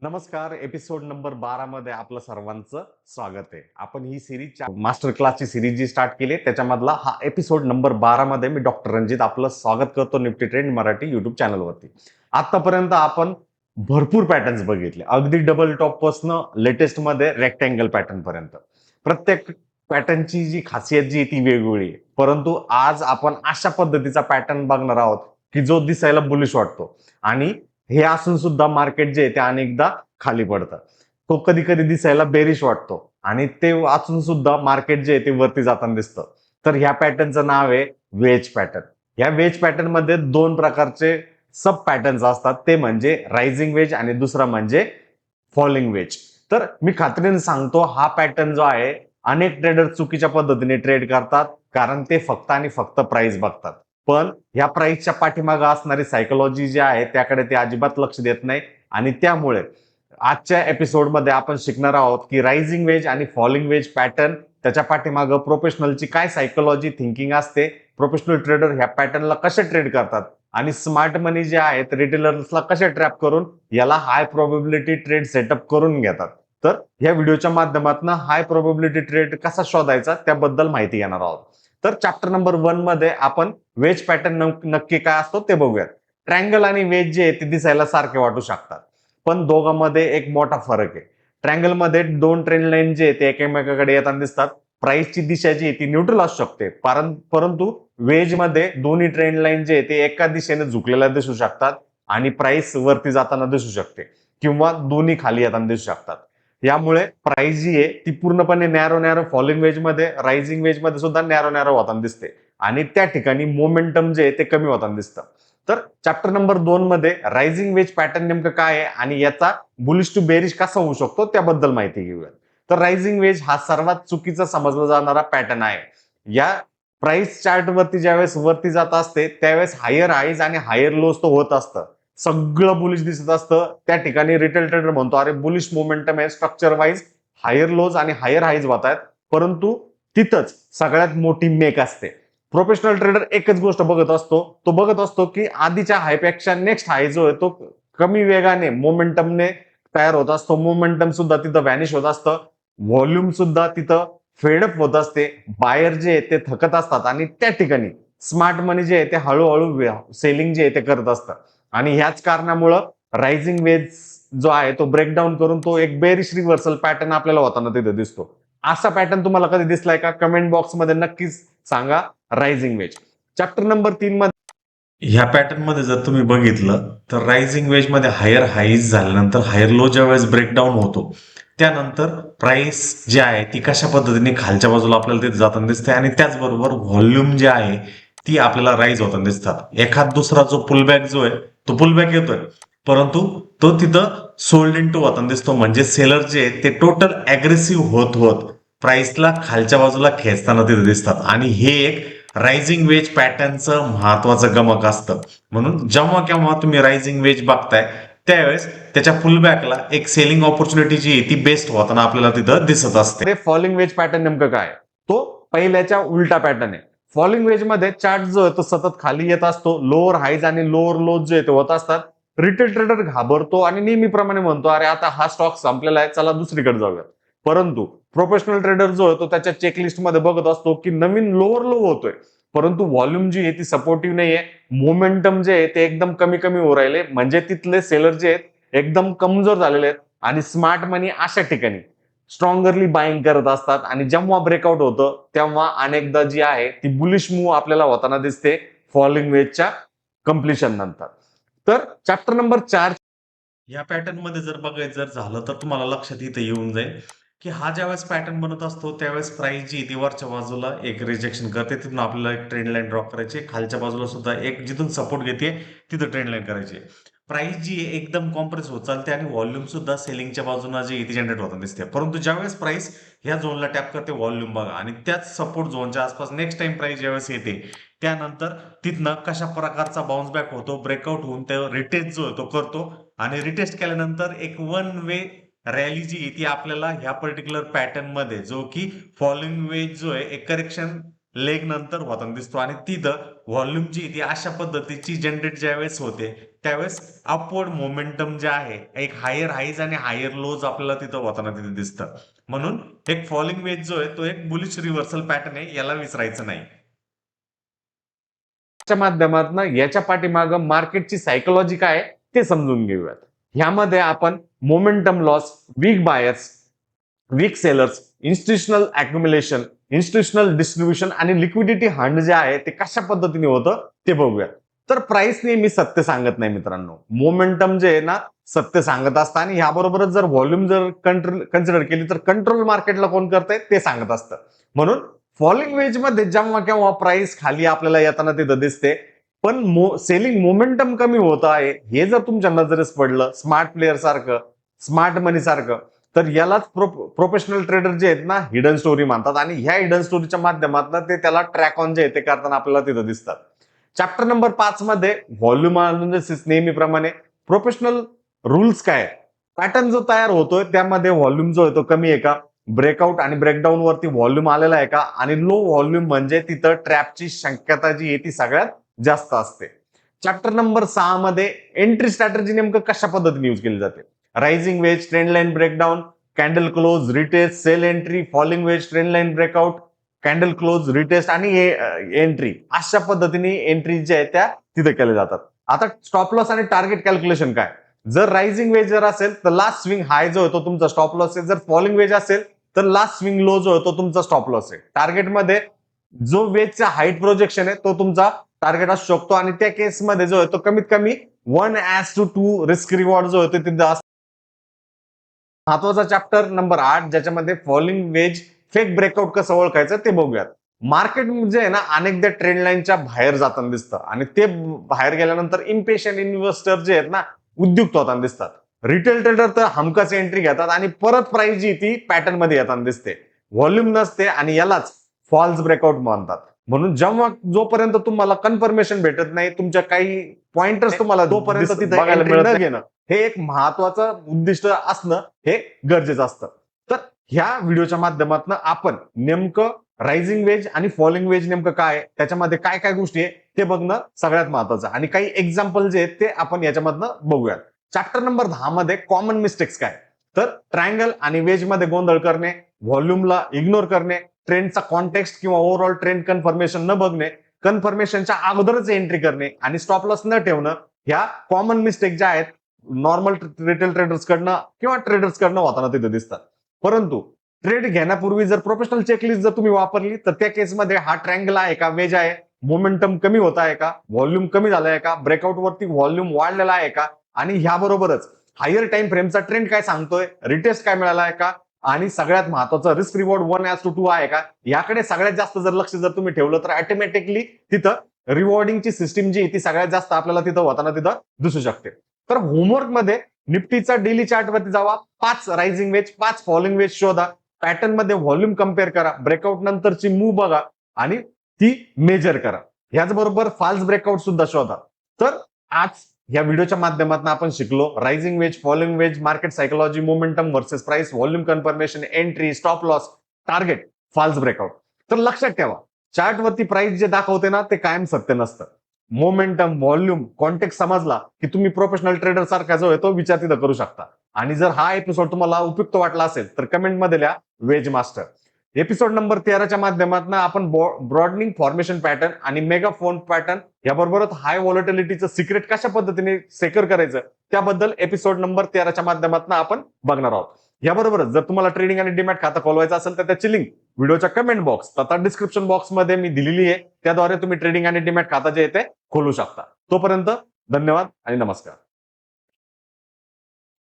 नमस्कार. Episode number 12 मध्ये आपलं सर्वांचं स्वागत आहे. आपण ही सिरीज मास्टर क्लासची सिरीज जी स्टार्ट केली त्याच्यामधला हा एपिसोड नंबर 12 मध्ये मी डॉक्टर रणजित आपलं स्वागत करतो निफ्टी ट्रेंड मराठी युट्यूब चॅनलवरती. आतापर्यंत आपण भरपूर पॅटर्न्स बघितले, अगदी डबल टॉप पासून लेटेस्ट मध्ये रेक्टँगल पॅटर्न पर्यंत. प्रत्येक पॅटर्नची जी खासियत जी आहे ती वेगवेगळी आहे, परंतु आज आपण अशा पद्धतीचा पॅटर्न बघणार आहोत की जो दिसायला बुलिश वाटतो आणि हे असून सुद्धा मार्केट जे आहे ते अनेकदा खाली पडतं. तो कधी कधी दिसायला बेरिश वाटतो आणि ते वाचून सुद्धा मार्केट जे आहे ते वरती जाताना दिसतं. तर ह्या पॅटर्नचं नाव आहे वेज पॅटर्न. या वेज पॅटर्न मध्ये दोन प्रकारचे सब पॅटर्न्स असतात, ते म्हणजे रायझिंग वेज आणि दुसरा म्हणजे फॉलिंग वेज. तर मी खात्रीने सांगतो, हा पॅटर्न जो आहे अनेक ट्रेडर चुकीच्या पद्धतीने ट्रेड करतात, कारण ते फक्त आणि फक्त प्राइस बघतात. पण ह्या प्राइसच्या पाठीमागे असणारी सायकोलॉजी जी आहे त्याकडे ते अजिबात लक्ष देत नाही आणि त्यामुळे आजच्या एपिसोडमध्ये आपण शिकणार आहोत की रायझिंग वेज आणि फॉलिंग वेज पॅटर्न त्याच्या पाठीमागे प्रोफेशनलची काय सायकोलॉजी थिंकिंग असते, प्रोफेशनल ट्रेडर ह्या पॅटर्नला कसे ट्रेड करतात आणि स्मार्ट मनी जे आहेत रिटेलर्सला कसे ट्रॅप करून याला हाय प्रोबेबिलिटी ट्रेड सेटअप करून घेतात. तर या व्हिडिओच्या माध्यमातून हाय प्रोबेबिलिटी ट्रेड कसा शोधायचा त्याबद्दल माहिती घेणार आहोत. तर चॅप्टर नंबर 1 मध्ये आपण वेज पॅटर्न नक्की काय असतो ते बघूयात. ट्रँगल आणि वेज जे आहे ते दिसायला सारखे वाटू शकतात, पण दोघांमध्ये एक मोठा फरक आहे. ट्रँगल मध्ये दोन ट्रेंड लाईन जे आहे ते एकमेकाकडे येताना दिसतात. प्राइसची दिशा जी आहे ती न्यूट्रल असू शकते, परंतु वेज मध्ये दोन्ही ट्रेंड लाईन जे आहे ते एका दिशेने झुकलेल्या दिसू शकतात आणि प्राइस वरती जाताना दिसू शकते किंवा दोन्ही खाली येताना दिसू शकतात. यामुळे प्राइस जी आहे ती पूर्णपणे नॅरो नॅरो फॉलिंग वेज मध्ये, रायझिंग वेज मध्ये सुद्धा नॅरो नॅरो होताना दिसते आणि त्या ठिकाणी मोमेंटम जे आहे ते कमी होताना दिसतं. तर चॅप्टर नंबर 2 मध्ये रायझिंग वेज पॅटर्न नेमकं काय आहे आणि याचा बुलिश टू बेरिश कसा होऊ शकतो त्याबद्दल माहिती घेऊया. तर रायझिंग वेज हा सर्वात चुकीचा समजला जाणारा पॅटर्न आहे. या प्राइस चार्ट वरती ज्यावेळेस वरती जात असते त्यावेळेस हायर हाईज आणि हायर लोज तो होत असतं, सगळं बुलिश दिसत असतं. त्या ठिकाणी रिटेल ट्रेडर म्हणतो अरे बुलिश मोमेंटम आहे, स्ट्रक्चर वाईज हायर लोज आणि हायर हाईज होत आहेत, परंतु तिथंच सगळ्यात मोठी मेक असते. प्रोफेशनल ट्रेडर एकच गोष्ट बघत असतो, तो बघत असतो की आधीच्या हायपेक्षा नेक्स्ट हाय जो आहे तो कमी वेगाने मोमेंटमने तयार होत असतो. मोमेंटम सुद्धा तिथं व्हॅनिश होत असतं, व्हॉल्यूम सुद्धा तिथं फेडअप होत असते. बायर जे आहे ते थकत असतात आणि त्या ठिकाणी स्मार्ट मनी जे आहे ते हळूहळू सेलिंग जे आहे ते करत असतं आणि ह्याच कारणामुळं रायझिंग वेज जो आहे तो ब्रेकडाऊन करून तो एक बेरिश रिव्हर्सल पॅटर्न आपल्याला होताना तिथे दिसतो. असा पॅटर्न तुम्हाला कधी दिसलाय का? कमेंट बॉक्समध्ये नक्कीच सांगा. रायझिंग वेज चॅप्टर नंबर 3 मध्ये ह्या पॅटर्न मध्ये जर तुम्ही बघितलं तर रायझिंग वेज मध्ये हायर हाईज झाल्यानंतर हायर लो ज्या वेळेस ब्रेकडाऊन होतो त्यानंतर प्राइस जी आहे ती कशा पद्धतीने खालच्या बाजूला आपल्याला तिथे जाताना दिसते आणि त्याचबरोबर व्हॉल्यूम जी आहे ती आपल्याला राईज होताना दिसतात. एखाद दुसरा जो पुलबॅक जो आहे तो पुलबॅक येतोय, परंतु तो तिथं सोल्ड इन टू होताना दिसतो. म्हणजे सेलर जे आहे ते टोटल अग्रेसिव्ह होत होत प्राइसला खालच्या बाजूला खेचताना तिथे दिसतात आणि हे एक रायझिंग वेज पॅटर्नचं महत्वाचं गमक असतं. म्हणून जेव्हा केव्हा तुम्ही रायझिंग वेज बघताय त्यावेळेस त्याच्या फुलबॅकला एक सेलिंग ऑपॉर्च्युनिटी जी आहे ती बेस्ट होताना आपल्याला तिथं दिसत असते. फॉलिंग वेज पॅटर्न नेमकं काय? तो पहिल्याच्या उलटा पॅटर्न आहे. फॉलिंग वेज मध्ये चार्ट जो आहे तो सतत खाली येत असतो, लोअर हाईज आणि लोअर लोज जे होत असतात. रिटेल ट्रेडर घाबरतो आणि नेहमीप्रमाणे म्हणतो अरे आता हा स्टॉक संपलेला आहे, चला दुसरीकडे जाऊया. परंतु प्रोफेशनल ट्रेडर जो आहे तो त्याच्या चेकलिस्ट मध्ये बघत असतो की नवीन लोअर लो होतोय, परंतु व्हॉल्यूम जी आहे ती सपोर्टिव्ह नाहीये. मोमेंटम जे आहे ते एकदम कमी कमी होऊ राहिले, म्हणजे तिथले सेलर जे आहेत एकदम कमजोर झालेले आहेत आणि स्मार्ट मनी अशा ठिकाणी स्ट्रॉंगरली बाईंग करत असतात आणि जेव्हा ब्रेकआउट होतं तेव्हा अनेकदा जी आहे ती बुलिश मूव्ह आपल्याला होताना दिसते फॉलिंग वेजच्या कम्प्लिशन नंतर. तर चॅप्टर नंबर 4 या पॅटर्न मध्ये जर बघायचं जर झालं तर तुम्हाला लक्षात इथं येऊन जाईल की हा ज्यावेळेस पॅटर्न बनत असतो त्यावेळेस प्राइस जी ती वरच्या बाजूला एक रिजेक्शन करते, तिथून आपल्याला एक ट्रेंड लाईन ड्रॉ करायची, खालच्या बाजूला सुद्धा एक जिथून सपोर्ट घेते तिथं ट्रेंड लाईन करायची. प्राइस जी आहे एकदम कॉम्प्रेस होत चालते आणि व्हॉल्यूम सुद्धा सेलिंगच्या बाजूला जी ती जनरेट होताना दिसते. परंतु ज्यावेळेस प्राइस ह्या झोनला टॅप करते व्हॉल्यूम बघा आणि त्याच सपोर्ट झोनच्या आसपास नेक्स्ट टाइम प्राइस ज्यावेळेस येते त्यानंतर तिथनं कशा प्रकारचा बाउन्स बॅक होतो, ब्रेकआउट होऊन तो रिटेस्ट जो तो करतो आणि रिटेस्ट केल्यानंतर एक वन वे रॅली जी ती आपल्याला ह्या पर्टिक्युलर पॅटर्न मध्ये जो की फॉलोइंग वेज जो आहे एक करेक्शन लेग नंतर होताना दिसतो आणि तिथं व्हॉल्यूम जी ती अशा पद्धतीची जनरेट ज्यावेळेस होते त्यावेळेस अपवर्ड मोमेंटम जे आहे एक हायर हाईज आणि हायर लोज आपल्याला तिथं होताना तिथे दिसतं. म्हणून एक फॉलिंग वेज जो आहे तो एक बुलिश रिव्हर्सल पॅटर्न आहे, याला विसरायचं नाही. च्या माध्यमातून याच्या पाठीमागं मार्केटची सायकोलॉजी काय आहे ते समजून घेऊयात. ह्यामध्ये आपण momentum loss, weak buyers, weak sellers, institutional accumulation, institutional distribution आणि लिक्विडिटी हंड जे आहे ते कशा पद्धतीने होतं ते बघूया. तर प्राइस नेहमी सत्य सांगत नाही मित्रांनो. मोमेंटम जे आहे ना सत्य सांगत असतं आणि ह्याबरोबरच जर व्हॉल्यूम जर कन्सिडर केली तर कंट्रोल मार्केटला कोण करतंय ते सांगत असतं. म्हणून फॉलिंग वेज मध्ये जेव्हा केव्हा प्राइस खाली आपल्याला येताना तिथं दिसते, पण सेलिंग मोमेंटम कमी होत आहे हे जर तुमच्या नजरेस पडलं स्मार्ट प्लेअर सारखं, स्मार्ट मनी सारखं, तर यालाच प्रोफेशनल ट्रेडर जे आहेत ना हिडन स्टोरी मानतात आणि ह्या हिडन स्टोरीच्या माध्यमातून ते त्याला ट्रॅक ऑन जे आहे ते करताना आपल्याला तिथं दिसतात. चॅप्टर नंबर 5 मध्ये व्हॉल्यूम अनालिसिस नेहमीप्रमाणे प्रोफेशनल रूल्स काय, पॅटर्न जो तयार होतोय त्यामध्ये व्हॉल्यूम जो आहे तो कमी आहे का, ब्रेकआउट आणि ब्रेकडाऊन वरती व्हॉल्यूम आलेला आहे का, आणि लो व्हॉल्यूम म्हणजे तिथं ट्रॅपची शक्यता जी आहे ती सगळ्यात जास्त असते. चॅप्टर नंबर 6 मध्ये एंट्री स्ट्रॅटेजी नेमकं कशा पद्धतीने यूज केली जाते, rising wedge, trend line breakdown, candle close, retest, sell entry, falling wedge, trend line breakout, candle close, retest आणि एंट्री, अशा पद्धतीने एंट्री ज्या आहेत त्या तिथे केल्या जातात. आता स्टॉप लॉस आणि टार्गेट कॅल्क्युलेशन काय, जर रायझिंग वेज जर असेल तर लास्ट स्विंग हाय जो होतो तुमचा स्टॉप लॉस आहे, जर फॉलिंग वेज असेल तर लास्ट स्विंग लो जो होतो तुमचा स्टॉप लॉस आहे. टार्गेटमध्ये जो वेजचा हाईट प्रोजेक्शन आहे तो तुमचा टार्गेट असू शकतो आणि त्या केसमध्ये जो आहे तो कमीत कमी 1:2 रिस्क रिवॉर्ड जो होतो तिथं असतो. महत्वाचा चॅप्टर नंबर 8 ज्याच्यामध्ये फॉलिंग वेज फेक ब्रेकआउट कसं ओळखायचं ते बघूयात. मार्केट जे आहे ना अनेकदा ट्रेंड लाईनच्या बाहेर जाताना दिसतं आणि ते बाहेर गेल्यानंतर इम्पेशंट इन्व्हेस्टर जे आहेत ना उद्युक्त होताना दिसतात. रिटेल ट्रेडर तर हमखास एंट्री घेतात आणि परत प्राइस जी ती पॅटर्न मध्ये येताना दिसते. व्हॉल्यूम नसते आणि यालाच फॉल्स ब्रेकआउट म्हणतात. म्हणून जेव्हा जोपर्यंत तुम्हाला कन्फर्मेशन भेटत नाही, तुमच्या काही पॉइंटर्स तुम्हाला जोपर्यंत तिथे बघायला मिळत नाही, हे एक महत्वाचं उद्दिष्ट असणं हे गरजेचं असतं. तर ह्या व्हिडिओच्या माध्यमातून आपण नेमकं रायझिंग वेज आणि फॉलिंग वेज नेमकं काय, त्याच्यामध्ये काय काय गोष्टी आहे ते बघणं सगळ्यात महत्वाचं आणि काही एक्झाम्पल जे आहेत ते आपण याच्यामधनं बघूयात. चॅप्टर नंबर 10 मध्ये कॉमन मिस्टेक्स काय, तर ट्रायंगल आणि वेज मध्ये गोंधळ करणे, व्हॉल्यूमला इग्नोर करणे, ट्रेंडचा कॉन्टेक्स्ट किंवा ओव्हरऑल ट्रेंड कन्फर्मेशन न बघणे, कन्फर्मेशनच्या अगोदरच एंट्री करणे आणि स्टॉप लॉस न ठेवणं, ह्या कॉमन मिस्टेक ज्या आहेत नॉर्मल रिटेल ट्रेडर्स कडनं किंवा ट्रेडर्स कडनं होताना तिथे दिसतात. परंतु ट्रेड घेण्यापूर्वी जर प्रोफेशनल चेकलिस्ट जर तुम्ही वापरली तर त्या केसमध्ये हा ट्रायंगल आहे का, वेज आहे, मोमेंटम कमी होत आहे का, व्हॉल्यूम कमी झाला आहे का, ब्रेकआउट वरती व्हॉल्यूम वाढलेला आहे का, आणि ह्याबरोबरच हायर टाइम फ्रेमचा ट्रेंड काय सांगतोय, रिटेस्ट काय मिळाला आहे का, आणि सगळ्यात महत्वाचं रिस्क रिवॉर्ड 1:2 आहे का, याकडे सगळ्यात जास्त जर लक्ष जर तुम्ही ठेवलं तर ऑटोमॅटिकली तिथं रिवॉर्डिंगची सिस्टीम जी ती सगळ्यात जास्त आपल्याला तिथं होताना तिथं दिसू शकते. तर होमवर्क मध्ये निफ्टीचा डेली चार्ट वरती जावा, 5 रायझिंग वेज, 5 फॉलिंग वेज शोधा, पॅटर्न मध्ये व्हॉल्यूम कम्पेअर करा, ब्रेकआउट नंतरची मूव बघा आणि ती मेजर करा. ह्याचबरोबर फॉल्स ब्रेकआउट सुद्धा शोधा. तर आज या व्हिडिओच्या माध्यमातून आपण शिकलो rising wedge, falling wedge, market psychology, momentum versus price, volume confirmation, entry, stop loss, target, false breakout. तर लक्षात ठेवा चार्ट वरती प्राइस जे दाखवते ना ते कायम सत्य नसतं. मोमेंटम, व्हॉल्यूम, कॉन्टेक्स्ट समजला की तुम्ही प्रोफेशनल ट्रेडर सारखा जो आहे तो विचार तिथं करू शकता. आणि जर हा एपिसोड तुम्हाला उपयुक्त वाटला असेल तर कमेंट मध्ये लिहा वेज मास्टर. एपिसोड नंबर 13च्या माध्यमातून आपण ब्रॉडनिंग फॉर्मेशन पॅटर्न आणि मेगा फोन पॅटर्न याबरोबरच हाय व्हॉलॅटिलिटीचं सिक्रेट कशा पद्धतीने सेक्युअर करायचं त्याबद्दल एपिसोड नंबर 13च्या माध्यमातून आपण बघणार आहोत. याबरोबरच जर तुम्हाला ट्रेडिंग आणि डीमॅट खाता खोलवायचं असेल तर त्याची लिंक व्हिडिओच्या कमेंट बॉक्स तथा डिस्क्रिप्शन बॉक्स मध्ये मी दिलेली आहे. त्याद्वारे तुम्ही ट्रेडिंग आणि डीमॅट खाता जे आहे ते खोलू शकता. तोपर्यंत धन्यवाद आणि नमस्कार.